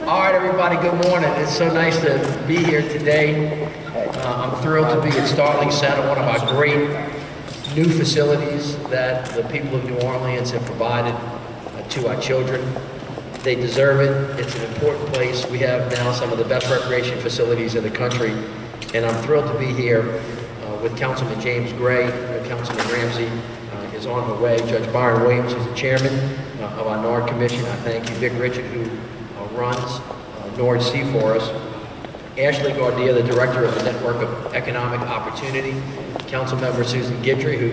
All right, everybody, good morning. It's so nice to be here today. I'm thrilled to be at Starling Center, one of our great new facilities that the people of New Orleans have provided to our children. They deserve it. It's an important place. We have now some of the best recreation facilities in the country, and I'm thrilled to be here with Councilman James Gray. Councilman Ramsey is on her way. Judge Byron Williams is the chairman of our NORD Commission. I thank you. Vic Richard, who runs NORDC for us. Ashley Gardia, the director of the Network of Economic Opportunity. Councilmember Susan Guidry, who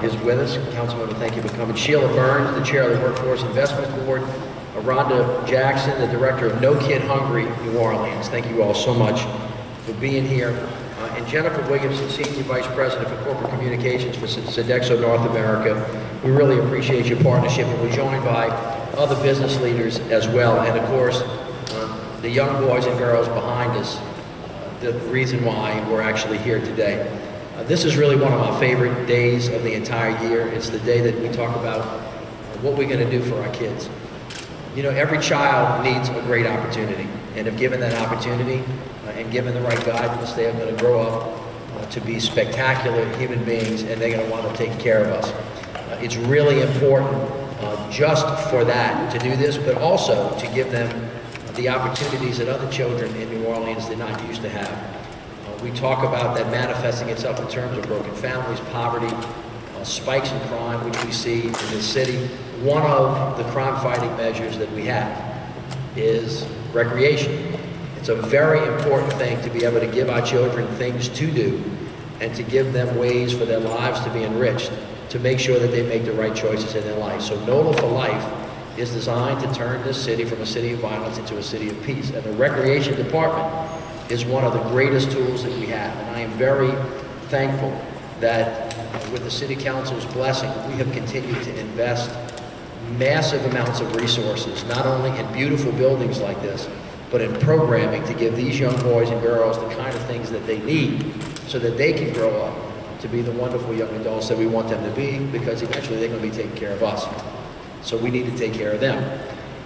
is with us. Councilmember, thank you for coming. Sheila Burns, the chair of the Workforce Investment Board. Rhonda Jackson, the director of No Kid Hungry New Orleans. Thank you all so much for being here. And Jennifer Williamson, Senior Vice President for Corporate Communications for Sodexo North America. We really appreciate your partnership, and we're joined by other business leaders as well. And of course, the young boys and girls behind us, the reason why we're actually here today. This is really one of my favorite days of the entire year. It's the day that we talk about what we're going to do for our kids. You know, every child needs a great opportunity, and if given that opportunity and given the right guidance, they are going to grow up to be spectacular human beings, and they're going to want to take care of us. It's really important just for that to do this, but also to give them the opportunities that other children in New Orleans did not used to have. We talk about that manifesting itself in terms of broken families, poverty, spikes in crime, which we see in this city. One of the crime-fighting measures that we have is recreation. It's a very important thing to be able to give our children things to do and to give them ways for their lives to be enriched, to make sure that they make the right choices in their life. So NOLA for Life is designed to turn this city from a city of violence into a city of peace. And the recreation department is one of the greatest tools that we have. And I am very thankful that with the City Council's blessing, we have continued to invest massive amounts of resources, not only in beautiful buildings like this, but in programming to give these young boys and girls the kind of things that they need so that they can grow up to be the wonderful young adults that we want them to be, because eventually they're going to be taking care of us. So we need to take care of them.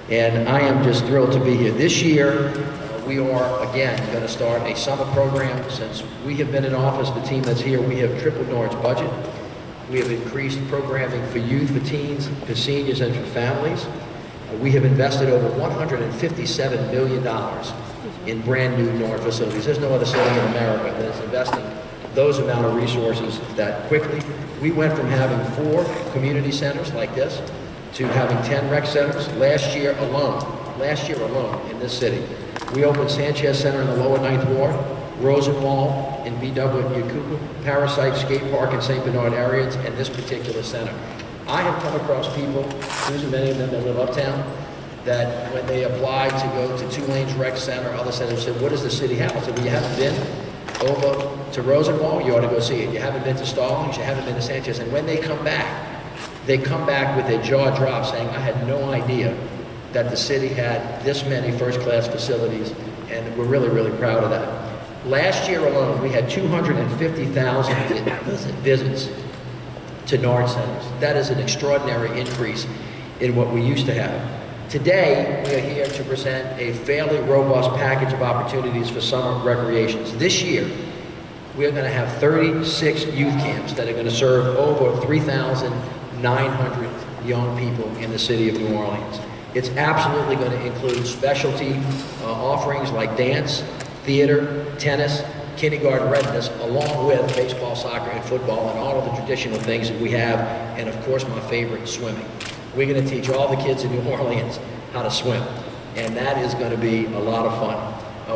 And I am just thrilled to be here. This year, we are, again, going to start a summer program. Since we have been in office, the team that's here, we have tripled NORD's budget. We have increased programming for youth, for teens, for seniors, and for families. We have invested over $157 million in brand new NORD facilities. There's no other city in America that is investing those amount of resources that quickly. We went from having 4 community centers like this to having 10 rec centers last year alone in this city. We opened Sanchez Center in the lower 9th Ward, Rosenwald in BW and Yakubu, Parasite Skate Park in St. Bernard areas, and this particular center. I have come across people, Susan, many of them that live uptown, that when they applied to go to Two Lanes Rec Center, other centers said, what does the city have? I said, well, you haven't been over to Rosenwald, you ought to go see it. You haven't been to Stallings, you haven't been to Sanchez. And when they come back with their jaw dropped saying, I had no idea that the city had this many first-class facilities, and we're really, really proud of that. Last year alone, we had 250,000 visits to NORD centers. That is an extraordinary increase in what we used to have. Today, we are here to present a fairly robust package of opportunities for summer recreations. This year, we are going to have 36 youth camps that are going to serve over 3,900 young people in the city of New Orleans. It's absolutely going to include specialty offerings like dance, theater, tennis, kindergarten readiness, along with baseball, soccer, and football, and all of the traditional things that we have, and of course my favorite, swimming. We're going to teach all the kids in New Orleans how to swim, and that is going to be a lot of fun.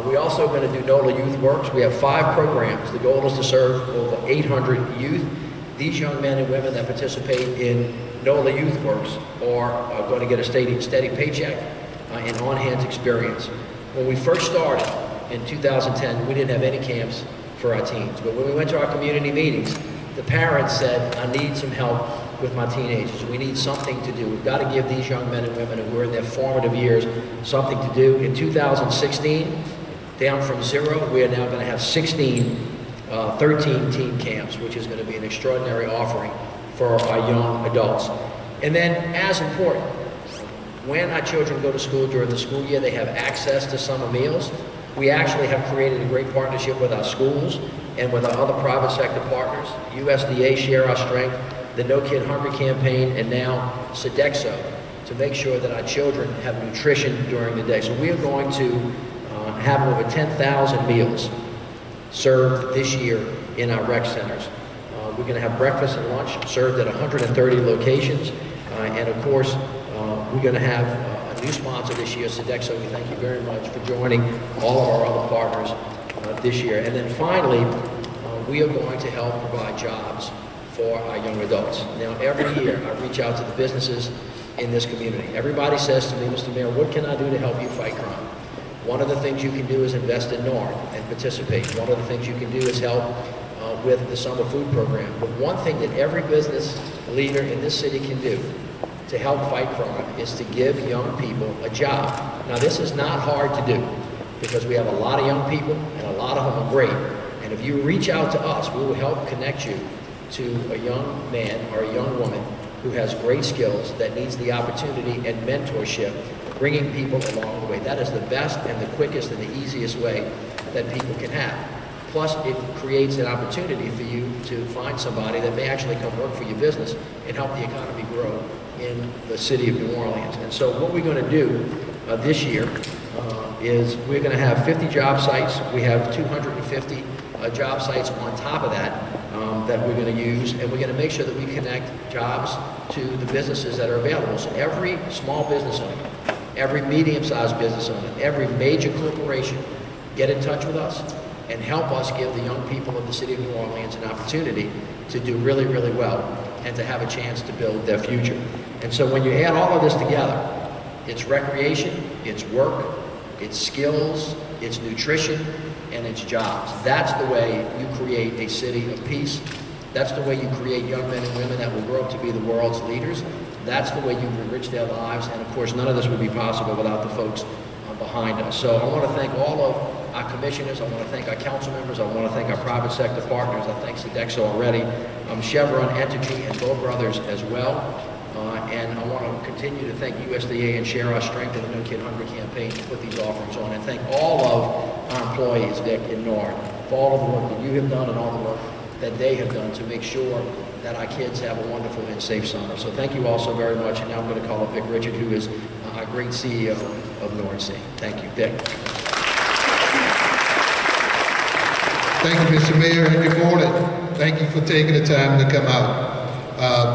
We're also going to do NOLA Youth Works. We have 5 programs. The goal is to serve over 800 youth. These young men and women that participate in NOLA Youth Works are going to get a steady paycheck and on-hand experience. When we first started in 2010, we didn't have any camps for our teens. But when we went to our community meetings, the parents said, I need some help with my teenagers. We need something to do. We've got to give these young men and women who are in their formative years something to do. In 2016, down from 0, we are now going to have 13 teen camps, which is going to be an extraordinary offering for our young adults. And then, as important, when our children go to school during the school year, they have access to summer meals. We actually have created a great partnership with our schools and with our other private sector partners. USDA Share Our Strength, the No Kid Hungry campaign, and now Sodexo, to make sure that our children have nutrition during the day. So we are going to have over 10,000 meals served this year in our rec centers. We're going to have breakfast and lunch served at 130 locations. And of course, we're going to have a new sponsor this year, Sodexo. We thank you very much for joining all of our other partners this year. And then finally, we are going to help provide jobs for our young adults. Now, every year, I reach out to the businesses in this community. Everybody says to me, Mr. Mayor, what can I do to help you fight crime? One of the things you can do is invest in NORD and participate. One of the things you can do is help with the summer food program. But one thing that every business leader in this city can do to help fight crime is to give young people a job. Now, this is not hard to do because we have a lot of young people and a lot of them are great. And if you reach out to us, we will help connect you to a young man or a young woman who has great skills that needs the opportunity and mentorship, bringing people along the way. That is the best and the quickest and the easiest way that people can have. Plus, it creates an opportunity for you to find somebody that may actually come work for your business and help the economy grow in the city of New Orleans. And so what we're going to do this year is we're going to have 50 job sites. We have 250 job sites on top of that that we're going to use, and we're going to make sure that we connect jobs to the businesses that are available. So every small business owner, every medium-sized business owner, every major corporation, get in touch with us and help us give the young people of the city of New Orleans an opportunity to do really, really well and to have a chance to build their future. And so when you add all of this together, it's recreation, it's work, it's skills, it's nutrition, and it's jobs. That's the way you create a city of peace. That's the way you create young men and women that will grow up to be the world's leaders. That's the way you enrich their lives. And of course, none of this would be possible without the folks behind us. So I want to thank all of our commissioners. I want to thank our council members. I want to thank our private sector partners. I thank Sodexo already, Chevron Entity, and Bow Brothers as well. And I want to continue to thank USDA and Share Our Strength and the No Kid Hungry campaign to put these offerings on. And thank all of our employees, Dick and Nord, for all of the work that you have done and all the work that they have done to make sure that our kids have a wonderful and safe summer. So thank you all so very much. And now I'm going to call up Vic Richard, who is our great CEO of NORDC. Thank you, Dick. Thank you, Mr. Mayor, and good morning. Thank you for taking the time to come out.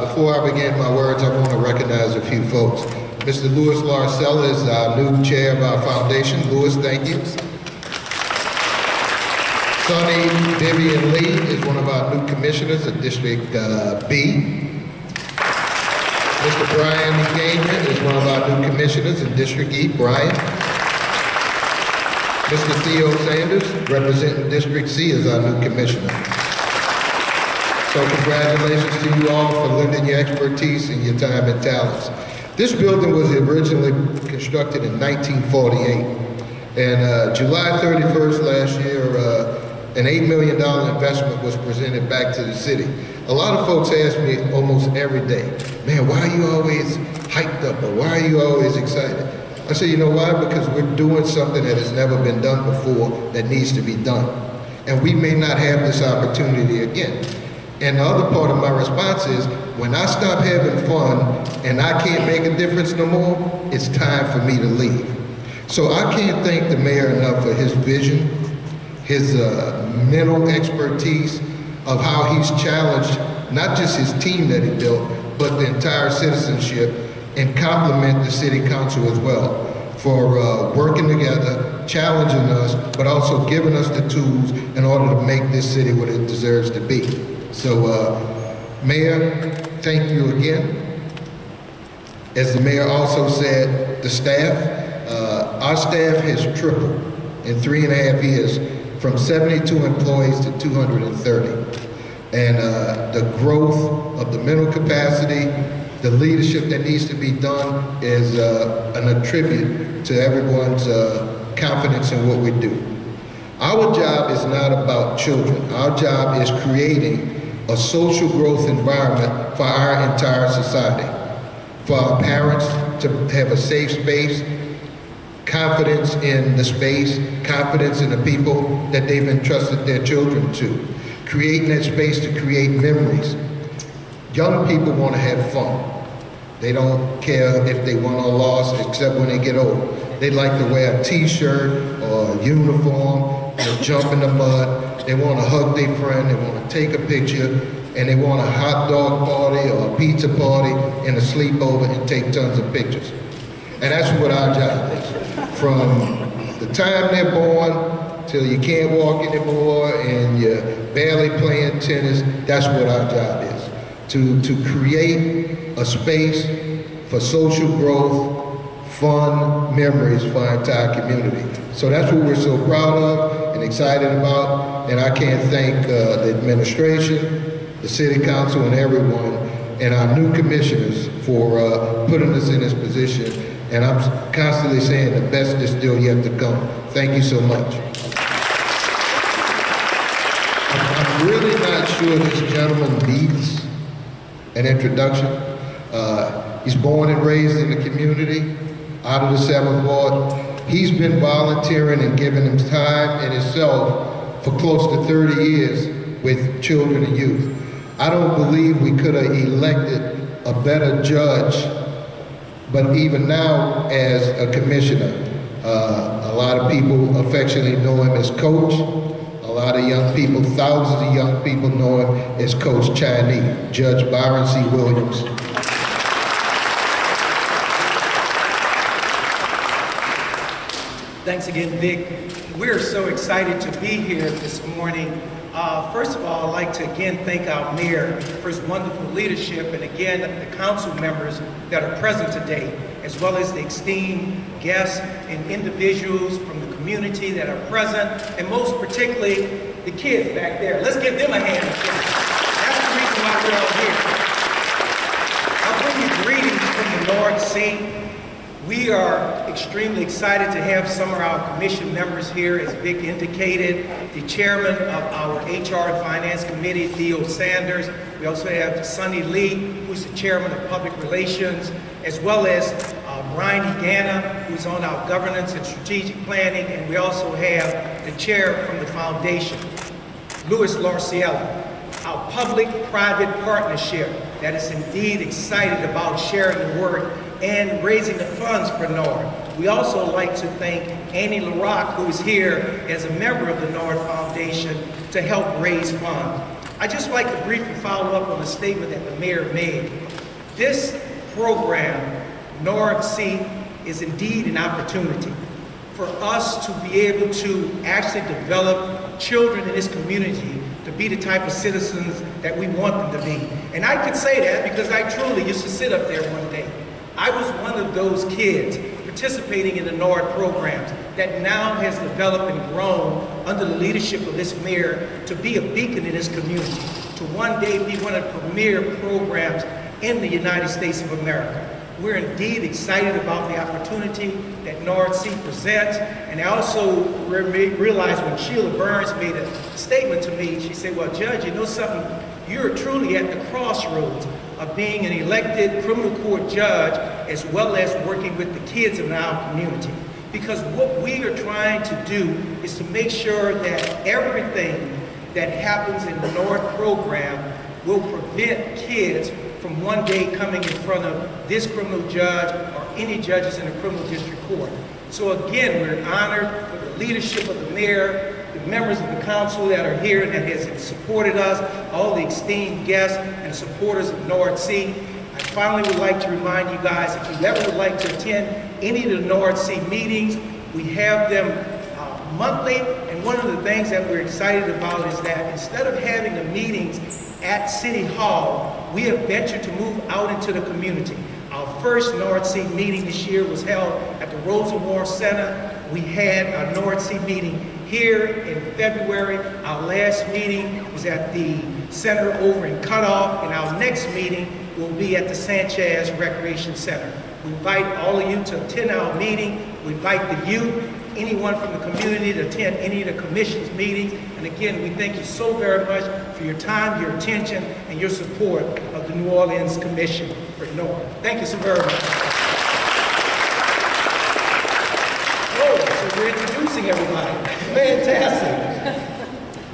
Before I begin my words, I want to recognize a few folks. Mr. Louis Larcella is our new chair of our foundation. Louis, thank you. Sonny Vivian Lee is one of our new commissioners of District B. Mr. Brian Engagement is one of our new commissioners in District E. Brian. Mr. Theo Sanders, representing District C, is our new commissioner. So congratulations to you all for lending your expertise and your time and talents. This building was originally constructed in 1948, and July 31st last year, an $8 million investment was presented back to the city. A lot of folks ask me almost every day, man, why are you always hyped up, or why are you always excited? I say, you know why? Because we're doing something that has never been done before that needs to be done. And we may not have this opportunity again. And the other part of my response is, when I stop having fun and I can't make a difference no more, it's time for me to leave. So I can't thank the mayor enough for his vision, his mental expertise of how he's challenged not just his team that he built, but the entire citizenship, and compliment the city council as well for working together, challenging us, but also giving us the tools in order to make this city what it deserves to be. So, Mayor, thank you again. As the mayor also said, the staff, our staff has tripled in 3.5 years, from 72 employees to 230. And the growth of the mental capacity, the leadership that needs to be done is an attribute to everyone's confidence in what we do. Our job is not about children. Our job is creating a social growth environment for our entire society, for our parents, to have a safe space, confidence in the space, confidence in the people that they've entrusted their children to. Creating that space to create memories. Young people want to have fun. They don't care if they won or lost, except when they get old. They like to wear a t-shirt or a uniform, and jump in the mud. They want to hug their friend, they want to take a picture, and they want a hot dog party or a pizza party and a sleepover and take tons of pictures. And that's what our job is. From the time they're born till you can't walk anymore and you're barely playing tennis, that's what our job is. To create a space for social growth, fun memories for our entire community. So that's what we're so proud of and excited about. And I can't thank the administration, the city council, and everyone, and our new commissioners for putting us in this position. And I'm constantly saying the best is still yet to come. Thank you so much. I'm really not sure this gentleman needs an introduction. He's born and raised in the community, out of the 7th Ward. He's been volunteering and giving him time and himself for close to 30 years with children and youth. I don't believe we could have elected a better judge, but even now as a commissioner, a lot of people affectionately know him as Coach. A lot of young people, thousands of young people know him as Coach Chinese, Judge Byron C. Williams. Thanks again, Vic. We're so excited to be here this morning. First of all, I'd like to again thank our mayor for his wonderful leadership, and again the council members that are present today, as well as the esteemed guests and individuals from the community that are present, and most particularly the kids back there. Let's give them a hand. That's the reason why we're all here. I'll bring you greetings from the NORDC. We are extremely excited to have some of our commission members here, as Vic indicated, the chairman of our HR and Finance Committee, Theo Sanders. We also have Sonny Lee, who's the chairman of Public Relations, as well as Brian Egana, who's on our governance and strategic planning, and we also have the chair from the foundation, Louis Larciella. Our public-private partnership that is indeed excited about sharing the work and raising the funds for NORD. We also like to thank Annie LaRock, who is here as a member of the NORD Foundation to help raise funds. I'd just like to briefly follow up on the statement that the mayor made. This program, NORDC, is indeed an opportunity for us to be able to actually develop children in this community to be the type of citizens that we want them to be. And I could say that because I truly used to sit up there one day. I was one of those kids participating in the NORD programs that now has developed and grown under the leadership of this mayor to be a beacon in this community, to one day be one of the premier programs in the United States of America. We're indeed excited about the opportunity that NORDC presents, and I also realized when Sheila Burns made a statement to me, she said, well, Judge, you know something, you're truly at the crossroads of being an elected criminal court judge as well as working with the kids in our community. Because what we are trying to do is to make sure that everything that happens in the NORD program will prevent kids from one day coming in front of this criminal judge or any judges in the criminal district court. So again, we're honored for the leadership of the mayor, the members of the council that are here that has supported us, all the esteemed guests and supporters of NORDC. I finally would like to remind you guys, if you ever would like to attend any of the NORDC meetings, we have them monthly, and one of the things that we're excited about is that instead of having the meetings at City Hall, we have ventured to move out into the community. Our first NORDC meeting this year was held at the Rosenwald Center. We had our NORDC meeting here in February. Our last meeting was at the center over in Cutoff, and our next meeting will be at the Sanchez Recreation Center. We invite all of you to attend our meeting. We invite the youth, anyone from the community to attend any of the commission's meetings. And again, we thank you so very much for your time, your attention, and your support of the New Orleans Commission for NORD. Thank you so very much. We're introducing everybody. Fantastic.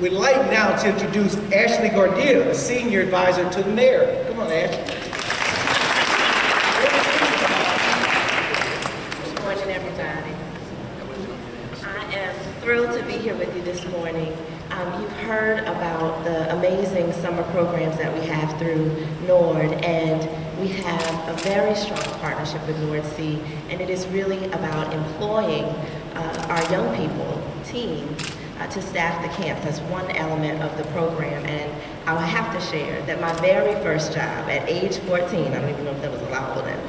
We'd like now to introduce Ashley Gordita, the Senior Advisor to the Mayor. Come on, Ashley. Good morning, everybody. I am thrilled to be here with you this morning. You've heard about the amazing summer programs that we have through NORD, and we have a very strong partnership with NORDC, and it is really about employing our young people, teens, to staff the camps. That's one element of the program, and I'll have to share that my very first job at age 14, I don't even know if that was allowable then,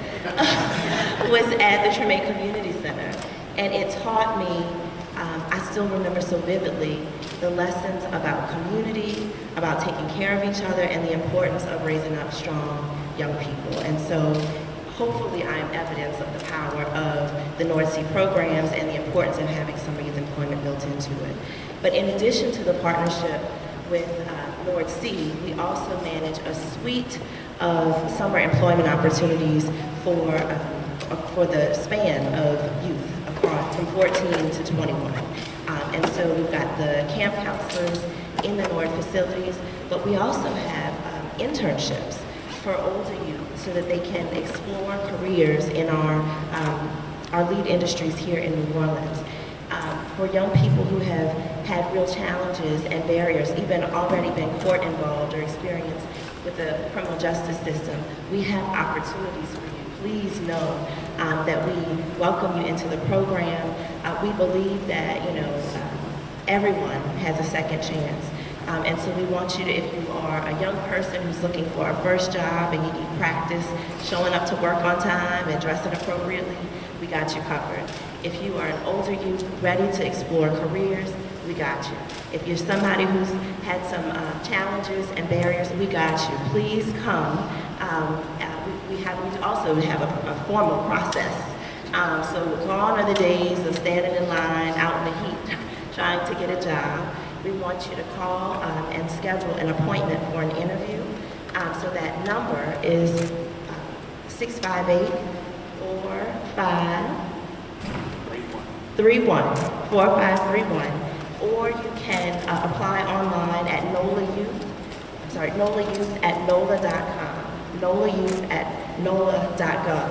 was at the Treme Community Center, and it taught me, I still remember so vividly, the lessons about community, about taking care of each other, and the importance of raising up strong young people. And so hopefully I am evidence of the power of the NORDC programs and the importance of having summer youth employment built into it. But in addition to the partnership with NORDC, we also manage a suite of summer employment opportunities for the span of youth across from 14 to 21. And so we've got the camp counselors in the NORD facilities, but we also have internships for older youth so that they can explore careers in our lead industries here in New Orleans. For young people who have had real challenges and barriers, even already been court involved or experienced with the criminal justice system, we have opportunities for you. Please know that we welcome you into the program. We believe that, everyone has a second chance. And so we want you to, if you are a young person who's looking for a first job and you need practice showing up to work on time and dressing appropriately, we got you covered. If you are an older youth ready to explore careers, we got you. If you're somebody who's had some challenges and barriers, we got you. Please come. We also have a formal process. So gone are the days of standing in line out in the heat trying to get a job. We want you to call and schedule an appointment for an interview. So that number is 4531, or you can apply online at NOLA Youth at NOLA.com, NOLA Youth at NOLA.gov,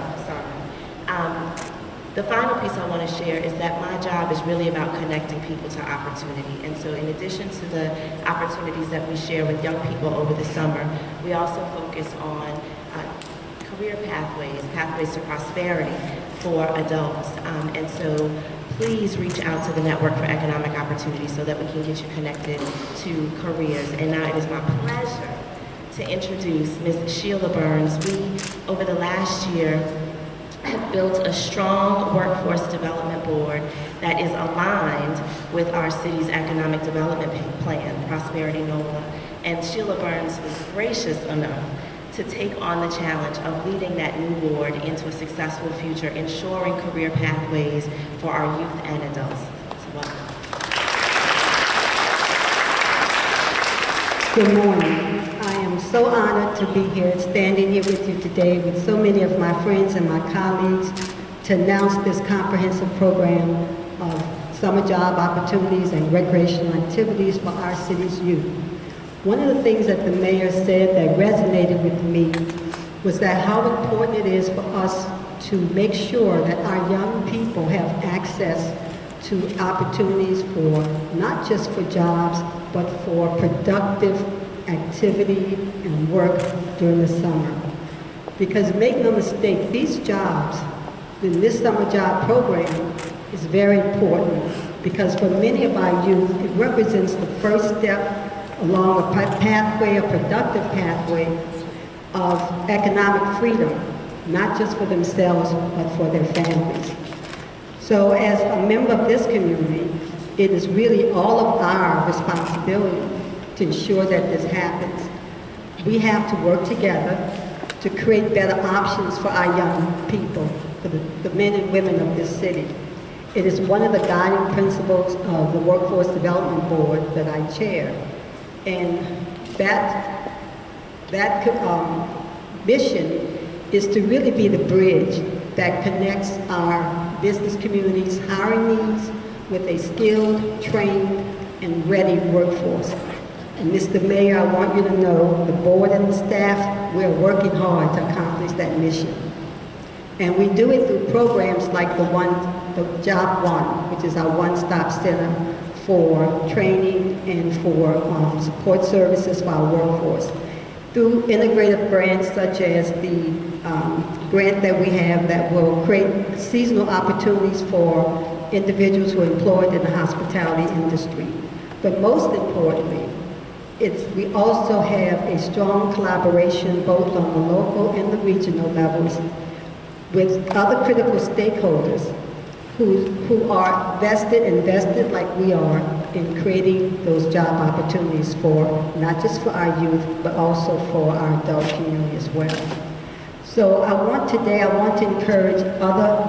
The final piece I want to share is that my job is really about connecting people to opportunity. And so in addition to the opportunities that we share with young people over the summer, we also focus on career pathways to prosperity for adults. And so please reach out to the Network for Economic Opportunity so that we can get you connected to careers. And now it is my pleasure to introduce Ms. Sheila Burns. We, over the last year, have built a strong workforce development board that is aligned with our city's economic development plan, Prosperity NOLA. And Sheila Burns was gracious enough to take on the challenge of leading that new board into a successful future, ensuring career pathways for our youth and adults. So welcome. Good morning. I am so honored to be here, standing here with you today with so many of my friends and my colleagues to announce this comprehensive program of summer job opportunities and recreational activities for our city's youth. One of the things that the mayor said that resonated with me was that how important it is for us to make sure that our young people have access to opportunities for not just for jobs, but for productive activity and work during the summer. Because make no mistake, these jobs, this summer job program is very important because for many of our youth, it represents the first step along a pathway, a productive pathway of economic freedom, not just for themselves, but for their families. So as a member of this community, it is really all of our responsibility to ensure that this happens. We have to work together to create better options for our young people, for the men and women of this city. It is one of the guiding principles of the Workforce Development Board that I chair. And that mission is to really be the bridge that connects our business communities' hiring needs with a skilled, trained, and ready workforce. And Mr. Mayor, I want you to know, the board and the staff, we're working hard to accomplish that mission. And we do it through programs like the Job One, which is our one-stop center for training and for support services for our workforce. Through integrative grants such as the grant that we have that will create seasonal opportunities for individuals who are employed in the hospitality industry. But most importantly, we also have a strong collaboration both on the local and the regional levels with other critical stakeholders who are invested like we are in creating those job opportunities for, not just for our youth, but also for our adult community as well. So I want to encourage other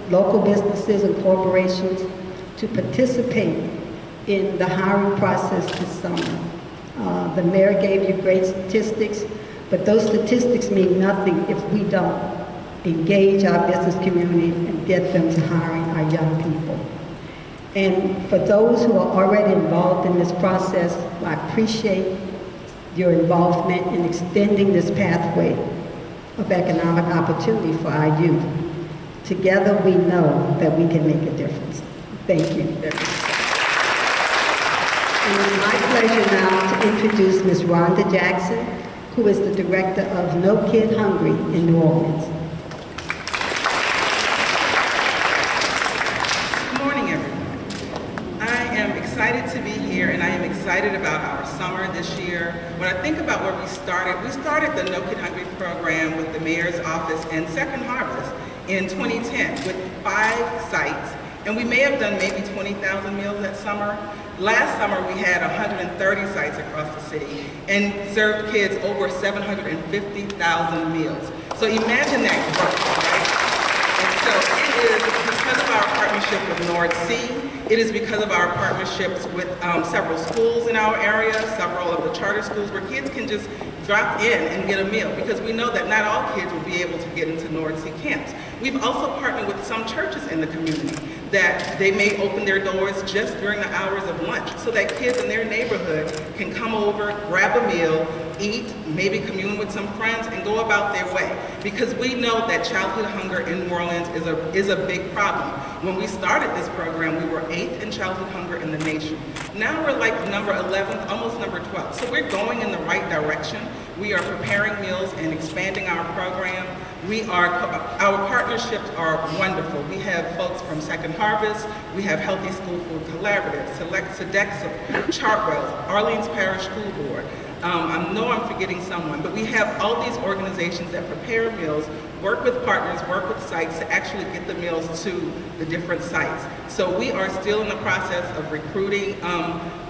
local businesses and corporations to participate in the hiring process this summer. The mayor gave you great statistics, but those statistics mean nothing if we don't engage our business community and get them to hiring our young people. And for those who are already involved in this process, I appreciate your involvement in extending this pathway of economic opportunity for our youth. Together we know that we can make a difference. Thank you. And it's my pleasure now to introduce Ms. Rhonda Jackson, who is the director of No Kid Hungry in New Orleans. Excited to be here, and I am excited about our summer this year. When I think about where we started the No Kid Hungry program with the mayor's office and Second Harvest in 2010 with 5 sites, and we may have done maybe 20,000 meals that summer. Last summer we had 130 sites across the city and served kids over 750,000 meals. So imagine that growth, right? And so it is because of our partnership with NORDC. It is because of our partnerships with several schools in our area, several of the charter schools where kids can just drop in and get a meal, because we know that not all kids will be able to get into NORDC camps. We've also partnered with some churches in the community that they may open their doors just during the hours of lunch so that kids in their neighborhood can come over, grab a meal, eat, maybe commune with some friends, and go about their way. Because we know that childhood hunger in New Orleans is a big problem. When we started this program, we were 8th in childhood hunger in the nation. Now we're like number 11th, almost number 12th. So we're going in the right direction. We are preparing meals and expanding our program. Our partnerships are wonderful. We have folks from Second Harvest, we have Healthy School Food Collaborative, Sodexo, Chartwells, Orleans Parish School Board. I know I'm forgetting someone, but we have all these organizations that prepare meals, work with partners, work with sites to actually get the meals to the different sites. So we are still in the process of recruiting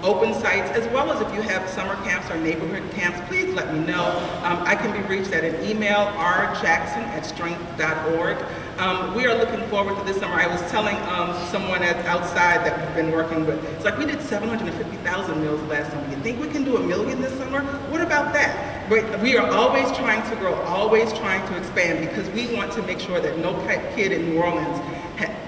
open sites, as well as if you have summer camps or neighborhood camps, please let me know. I can be reached at an email, rjackson@strength.org. We are looking forward to this summer. I was telling someone outside that we've been working with, it's like we did 750,000 meals last summer. You think we can do 1 million this summer? What about that? We are always trying to grow, always trying to expand, because we want to make sure that no kid in New Orleans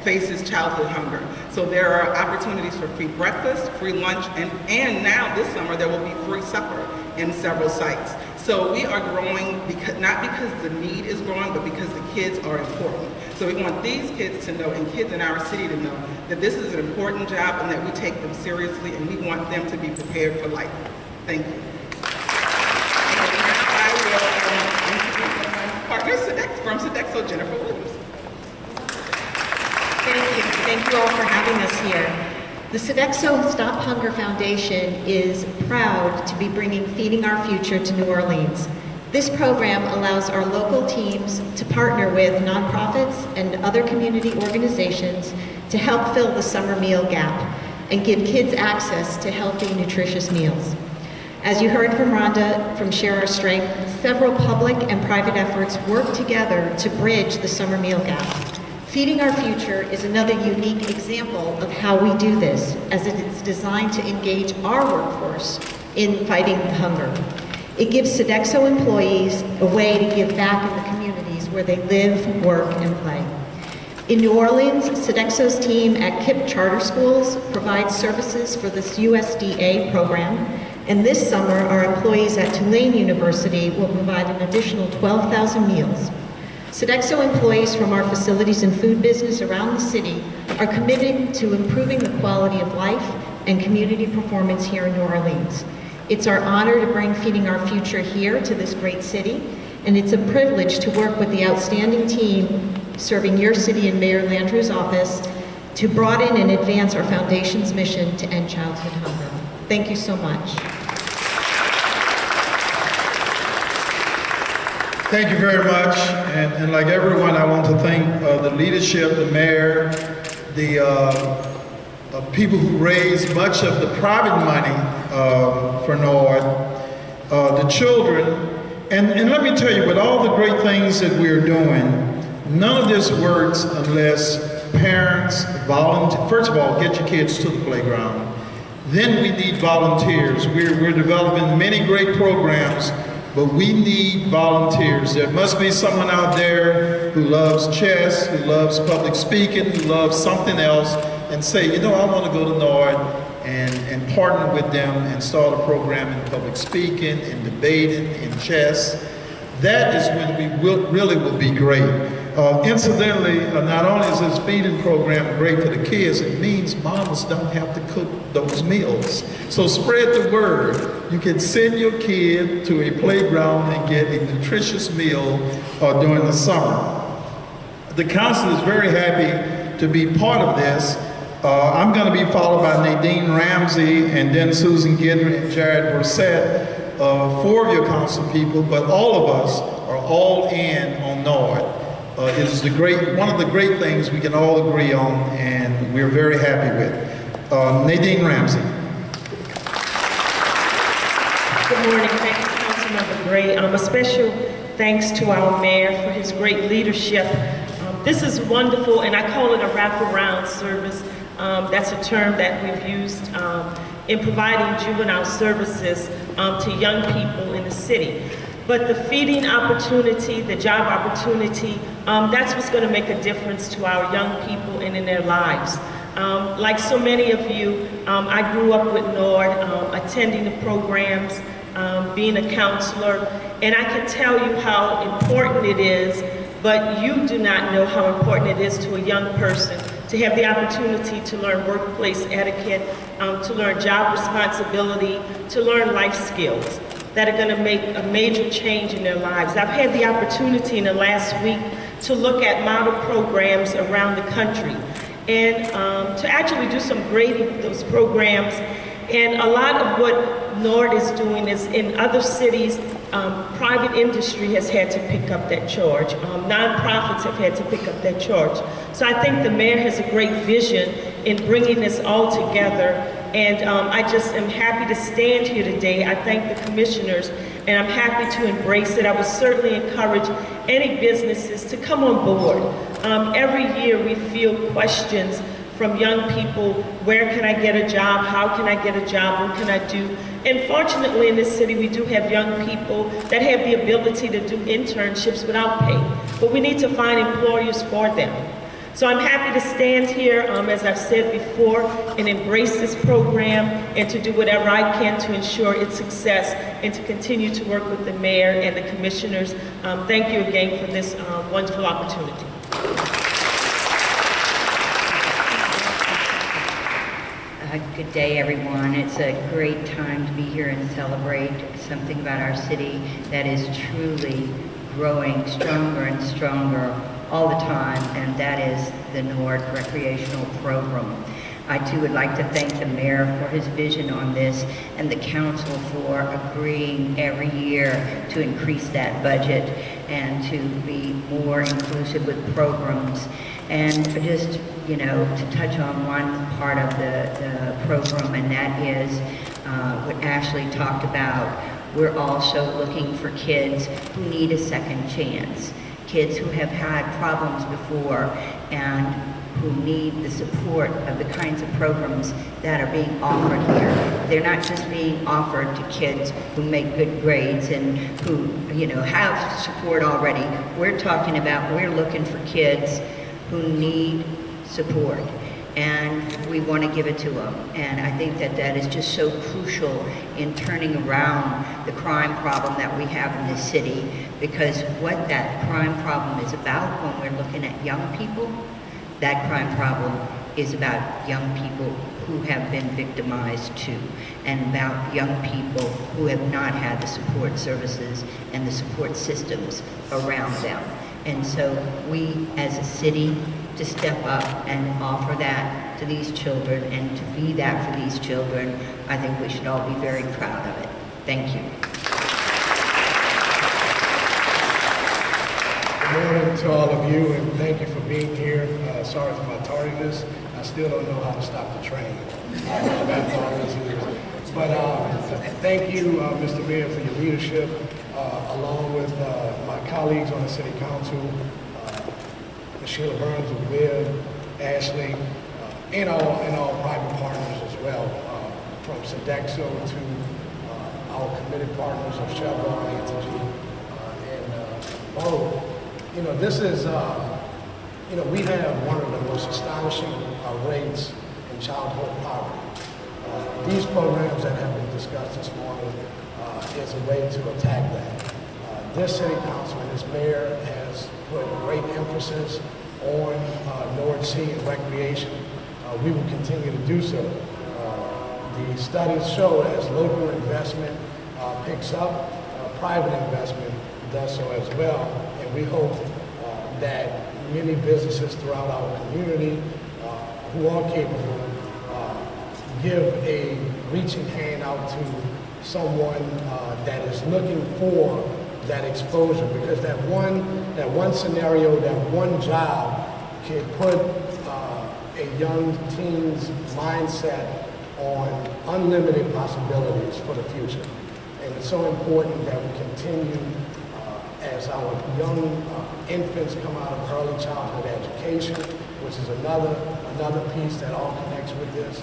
faces childhood hunger. So there are opportunities for free breakfast, free lunch, and now this summer there will be free supper in several sites. So we are growing not because the need is growing, but because the kids are important. So we want these kids to know, and kids in our city to know, that this is an important job and that we take them seriously, and we want them to be prepared for life. Thank you. And now I will introduce my partner from Sodexo, Jennifer Williams. Thank you. Thank you all for having us here. The Sodexo Stop Hunger Foundation is proud to be bringing Feeding Our Future to New Orleans. This program allows our local teams to partner with nonprofits and other community organizations to help fill the summer meal gap and give kids access to healthy, nutritious meals. As you heard from Rhonda from Share Our Strength, several public and private efforts work together to bridge the summer meal gap. Feeding Our Future is another unique example of how we do this, as it is designed to engage our workforce in fighting hunger. It gives Sodexo employees a way to give back in the communities where they live, work, and play. In New Orleans, Sodexo's team at KIPP Charter Schools provides services for this USDA program, and this summer our employees at Tulane University will provide an additional 12,000 meals. Sodexo employees from our facilities and food business around the city are committed to improving the quality of life and community performance here in New Orleans. It's our honor to bring Feeding Our Future here to this great city, and it's a privilege to work with the outstanding team serving your city in Mayor Landrieu's office to broaden and advance our foundation's mission to end childhood hunger. Thank you so much. Thank you very much, and like everyone, I want to thank the leadership, the mayor, the people who raised much of the private money for NORD, the children, and let me tell you, with all the great things that we're doing, none of this works unless parents volunteer. First of all, get your kids to the playground. Then we need volunteers. We're developing many great programs, but we need volunteers. There must be someone out there who loves chess, who loves public speaking, who loves something else, and say, you know, I want to go to NORD and partner with them and start a program in public speaking, in debating, in chess. That is when we really will be great. Incidentally, not only is this feeding program great for the kids, it means mamas don't have to cook those meals. So spread the word. You can send your kid to a playground and get a nutritious meal during the summer. The council is very happy to be part of this. I'm going to be followed by Nadine Ramsey and then Susan Guidry and Jared Brissett, 4 of your council people, but all of us are all in on NORD. It is one of the great things we can all agree on, and we're very happy with. Nadine Ramsey. Good morning. Thank you, Councilmember Gray. A special thanks to our mayor for his great leadership. This is wonderful, and I call it a wraparound service. That's a term that we've used in providing juvenile services to young people in the city. But the feeding opportunity, the job opportunity, that's what's going to make a difference to our young people and in their lives. Like so many of you, I grew up with NORD, attending the programs, being a counselor, and I can tell you how important it is, but you do not know how important it is to a young person to have the opportunity to learn workplace etiquette, to learn job responsibility, to learn life skills that are going to make a major change in their lives. I've had the opportunity in the last week to look at model programs around the country and to actually do some grading of those programs. And a lot of what NORD is doing is in other cities, private industry has had to pick up that charge. Nonprofits have had to pick up that charge. So I think the mayor has a great vision in bringing this all together. And I just am happy to stand here today. I thank the commissioners, and I'm happy to embrace it. I would certainly encourage any businesses to come on board. Every year we field questions from young people: where can I get a job? How can I get a job? What can I do? And fortunately in this city we do have young people that have the ability to do internships without pay. But we need to find employers for them. So I'm happy to stand here, as I've said before, and embrace this program and to do whatever I can to ensure its success and to continue to work with the mayor and the commissioners. Thank you again for this wonderful opportunity. Good day, everyone. It's a great time to be here and celebrate something about our city that is truly growing stronger and stronger all the time, and that is the NORD recreational program. I too would like to thank the mayor for his vision on this and the council for agreeing every year to increase that budget and to be more inclusive with programs. And just, you know, to touch on one part of the program, and that is what Ashley talked about. We're also looking for kids who need a second chance, kids who have had problems before and who need the support of the kinds of programs that are being offered here. They're not just being offered to kids who make good grades and who, you know, have support already. We're talking about, we're looking for kids who need support, and we want to give it to them. And I think that that is just so crucial in turning around the crime problem that we have in this city, because what that crime problem is about when we're looking at young people, that crime problem is about young people who have been victimized too, and about young people who have not had the support services and the support systems around them. And so we as a city to step up and offer that to these children and to be that for these children, I think we should all be very proud of it. Thank you. Good morning to all of you, and thank you for being here. Sorry for my tardiness. I still don't know how to stop the train. After all these years. But thank you, Mr. Mayor, for your leadership, along with my colleagues on the City Council, Sheila Burns, Viv, Ashley, and all private partners as well, from Sodexo to our committed partners of Chevron, NTG, and Bo. You know, this is, you know, we have one of the most astonishing rates in childhood poverty. These programs that have been discussed this morning is a way to attack that. This City Council and this Mayor has put great emphasis on NORDC and recreation. We will continue to do so. The studies show as local investment picks up, private investment does so as well, and we hope that many businesses throughout our community who are capable give a reaching hand out to someone that is looking for that exposure, because that one scenario, that one job can put a young teen's mindset on unlimited possibilities for the future. And it's so important that we continue as our young infants come out of early childhood education, which is another piece that all connects with this.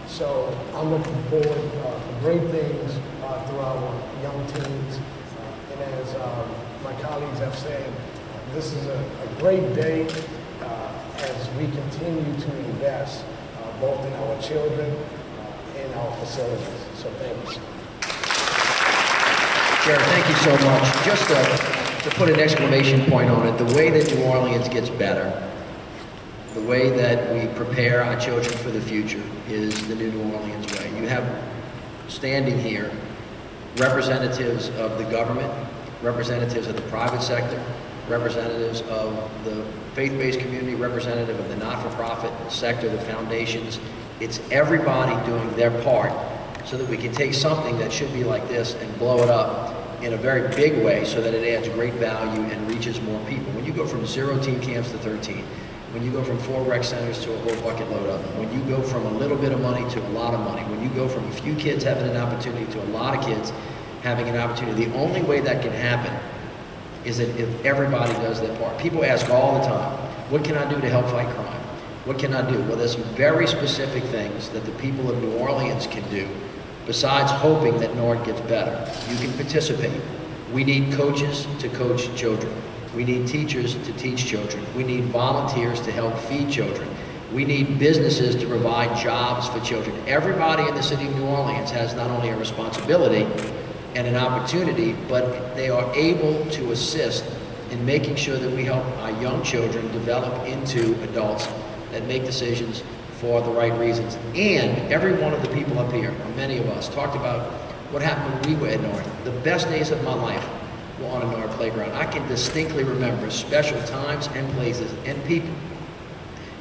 So I'm looking forward for great things through our young teens. And as my colleagues have said, this is a great day as we continue to invest both in our children and our facilities. So thank you. Jared, thank you so much. Just to put an exclamation point on it, the way that New Orleans gets better, the way that we prepare our children for the future is the New Orleans way. You have standing here representatives of the government, representatives of the private sector, representatives of the faith-based community, representative of the not-for-profit sector, the foundations. It's everybody doing their part so that we can take something that should be like this and blow it up in a very big way so that it adds great value and reaches more people. When you go from 0 teen camps to 13, when you go from 4 rec centers to a whole bucket load of them, when you go from a little bit of money to a lot of money, when you go from a few kids having an opportunity to a lot of kids having an opportunity, the only way that can happen is that if everybody does their part. People ask all the time, what can I do to help fight crime? What can I do? Well, there's some very specific things that the people of New Orleans can do besides hoping that NORD gets better. You can participate. We need coaches to coach children. We need teachers to teach children. We need volunteers to help feed children. We need businesses to provide jobs for children. Everybody in the city of New Orleans has not only a responsibility and an opportunity, but they are able to assist in making sure that we help our young children develop into adults that make decisions for the right reasons. And every one of the people up here, or many of us, talked about what happened when we were at NORD. The best days of my life were on a NORD playground. I can distinctly remember special times and places and people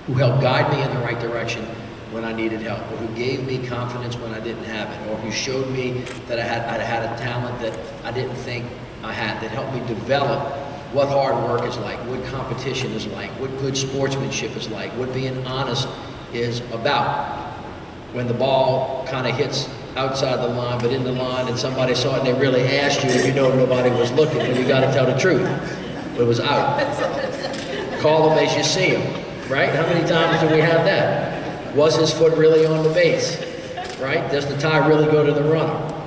who helped guide me in the right direction when I needed help, or who gave me confidence when I didn't have it, or who showed me that I had a talent that I didn't think I had, that helped me develop what hard work is like, what competition is like, what good sportsmanship is like, what being honest is about. When the ball kind of hits outside the line, but in the line, and somebody saw it and they really asked you, and you know nobody was looking, and you got to tell the truth. But it was out. Call them as you see them, right? How many times do we have that? Was his foot really on the base, right? Does the tie really go to the runner?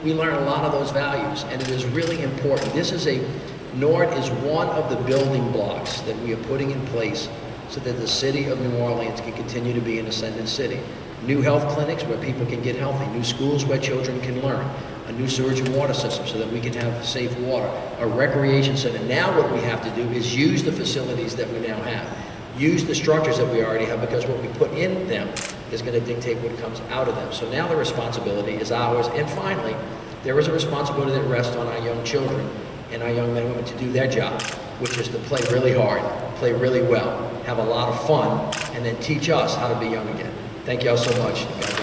We learn a lot of those values, and it is really important. NORD is one of the building blocks that we are putting in place so that the city of New Orleans can continue to be an ascendant city. New health clinics where people can get healthy, new schools where children can learn, a new sewage and water system so that we can have safe water, a recreation center. Now what we have to do is use the facilities that we now have, use the structures that we already have, because what we put in them is going to dictate what comes out of them. So now the responsibility is ours. And finally, there is a responsibility that rests on our young children and our young men and women to do their job, which is to play really hard, play really well, have a lot of fun, and then teach us how to be young again. Thank you all so much.